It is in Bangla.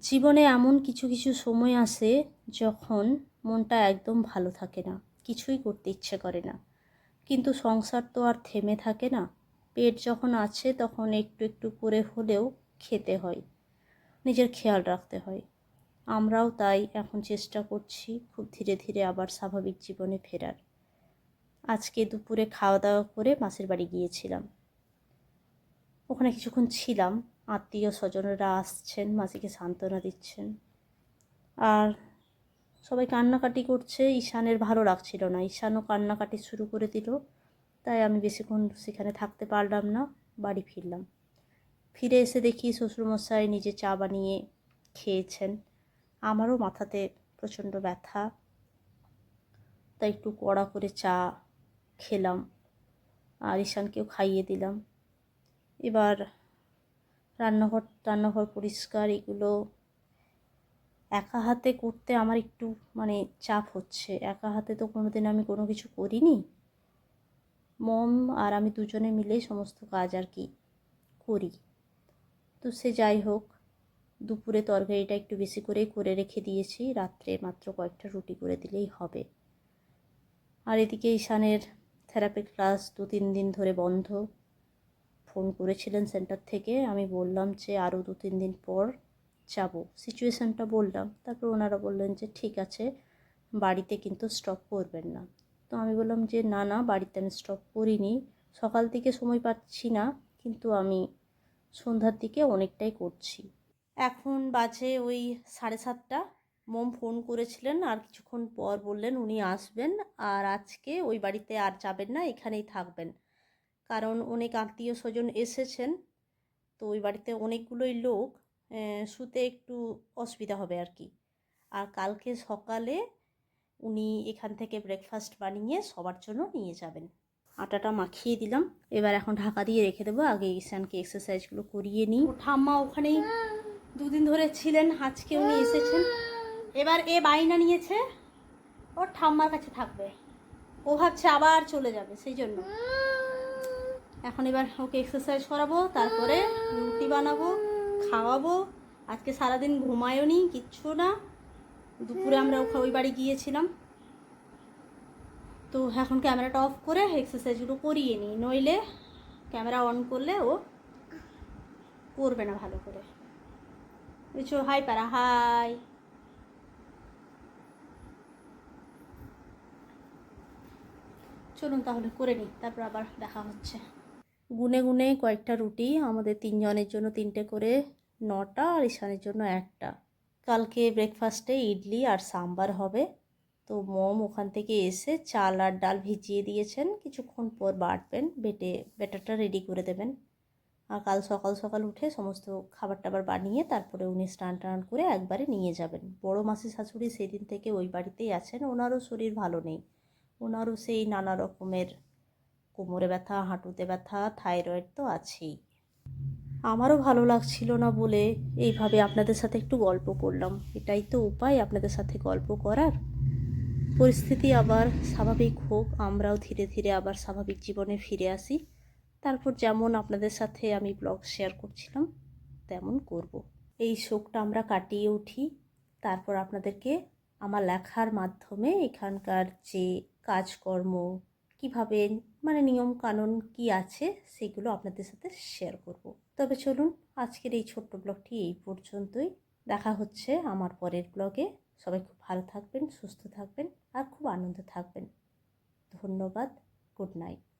জীবনে এমন কিছু কিছু সময় আসে যখন মনটা একদম ভালো থাকে না, কিছুই করতে ইচ্ছে করে না। কিন্তু সংসার তো আর থেমে থাকে না। পেট যখন আছে তখন একটু একটু করে হলেও খেতে হয়, নিজের খেয়াল রাখতে হয়। আমরাও তাই এখন চেষ্টা করছি খুব ধীরে ধীরে আবার স্বাভাবিক জীবনে ফেরার। আজকে দুপুরে খাওয়া দাওয়া করে মাসির বাড়ি গিয়েছিলাম। ওখানে কিছুক্ষণ ছিলাম। আত্মীয় স্বজনেরা আসছেন, মাসিকে সান্ত্বনা দিচ্ছেন। আর সবাই কান্নাকাটি করছে। ঈশানের ভালো লাগছিল না, ঈশানও কান্নাকাটি শুরু করে দিল। তাই আমি বেশিক্ষণ সেখানে থাকতে পারলাম না, বাড়ি ফিরলাম। ফিরে এসে দেখি শ্বশুরমশাই নিজে চা বানিয়ে খেয়েছেন। আমারও মাথাতে প্রচণ্ড ব্যথা, তাই একটু কড়া করে চা খেলাম আর ঈশানকেও খাইয়ে দিলাম। এবার রান্নাঘর পরিষ্কার, এগুলো একা হাতে করতে আমার একটু চাপ হচ্ছে। একা হাতে তো কোনোদিন আমি কোনো কিছু করিনি। মম আর আমি দুজনে মিলেই সমস্ত কাজ আর কি করি। তো সে যাই হোক, দুপুরে তরকারিটা একটু বেশি করেই করে রেখে দিয়েছি, রাত্রে মাত্র কয়েকটা রুটি করে দিলেই হবে। আর এদিকে ঈশানের থেরাপি ক্লাস 2-3 দিন ধরে বন্ধ। ফোন করেছিলেন সেন্টার থেকে, আমি বললাম যে আরও 2-3 দিন পর যাব, সিচুয়েশানটা বললাম। তারপর ওনারা বললেন যে ঠিক আছে, বাড়িতে কিন্তু স্টপ করবেন না। তো আমি বললাম যে না না, বাড়িতে আমি স্টপ করিনি। সকাল থেকে সময় পাচ্ছি না, কিন্তু আমি সন্ধ্যার দিকে অনেকটাই করছি। এখন বাজে ওই 7:30। মম ফোন করেছিলেন, আর কিছুক্ষণ পর বললেন উনি আসবেন। আর আজকে ওই বাড়িতে আর যাবেন না, এখানেই থাকবেন। কারণ অনেক আত্মীয় স্বজন এসেছেন, তো ওই বাড়িতে অনেকগুলোই লোক, শুতে একটু অসুবিধা হবে আর কি। আর কালকে সকালে উনি এখান থেকে ব্রেকফাস্ট বানিয়ে সবার জন্য নিয়ে যাবেন। আটাটা মাখিয়ে দিলাম, এবার এখন ঢাকা দিয়ে রেখে দেবো। আগে ঈশানকে এক্সারসাইজগুলো করিয়ে নিই। ঠাম্মা ওখানেই 2 দিন ধরে ছিলেন, আজকে উনি এসেছেন। এবার এ বায়না নিয়েছে ওর ঠাম্মার কাছে থাকবে, ও ভাবছে আবার চলে যাবে, সেই জন্য এখন এবার ওকে এক্সারসাইজ করাবো, তারপরে রুটি বানাবো, খাওয়াবো। আজকে সারাদিন ঘুমায়ও নি, কিচ্ছু না। দুপুরে আমরা ওই বাড়ি গিয়েছিলাম। তো এখন ক্যামেরাটা অফ করে এক্সারসাইজগুলো করিয়ে নিই, নইলে ক্যামেরা অন করলে ও করবে না ভালো করে। বুঝছো? হাই পারা, হাই। চলুন তাহলে করে নিই, তারপর আবার দেখা হচ্ছে। গুনে গুনে কয়েকটা রুটি, আমাদের 3 জনের জন্য 3টে করে, 9টা, আর ঈশানের জন্য 1টা। কালকে ব্রেকফাস্টে ইডলি আর সাম্বার হবে। তো মম ওখান থেকে এসে চাল আর ডাল ভিজিয়ে দিয়েছেন, কিছুক্ষণ পর বাটবেন, বেটে ব্যাটারটা রেডি করে দেবেন। আর কাল সকাল সকাল উঠে সমস্ত খাবার টাবার বানিয়ে তারপরে উনি স্নান টান করে একবারে নিয়ে যাবেন। বড় মাসি শাশুড়ি সেদিন থেকে ওই বাড়িতেই আছেন, ওনারও শরীর ভালো নেই। ওনারও সেই নানা রকমের কোমরে ব্যথা, হাঁটুতে ব্যথা, থাইরয়েড তো আছেই। আমারও ভালো লাগছিল না বলে এইভাবে আপনাদের সাথে একটু গল্প করলাম। এটাই তো উপায় আপনাদের সাথে গল্প করার। পরিস্থিতি আবার স্বাভাবিক হোক, আমরাও ধীরে ধীরে আবার স্বাভাবিক জীবনে ফিরে আসি। তারপর যেমন আপনাদের সাথে আমি ব্লগ শেয়ার করছিলাম তেমন করব। এই শোকটা আমরা কাটিয়ে উঠি, তারপর আপনাদেরকে আমার লেখার মাধ্যমে এখানকার যে কাজকর্ম কিভাবে, নিয়ম কানুন কি আছে, সেগুলো আপনাদের সাথে শেয়ার করব। তবে চলুন, আজকের এই ছোট্ট ব্লগটি এই পর্যন্তই। দেখা হচ্ছে আমার পরের ব্লগে। সবাই খুব ভালো থাকবেন, সুস্থ থাকবেন আর খুব আনন্দে থাকবেন। ধন্যবাদ। Good night.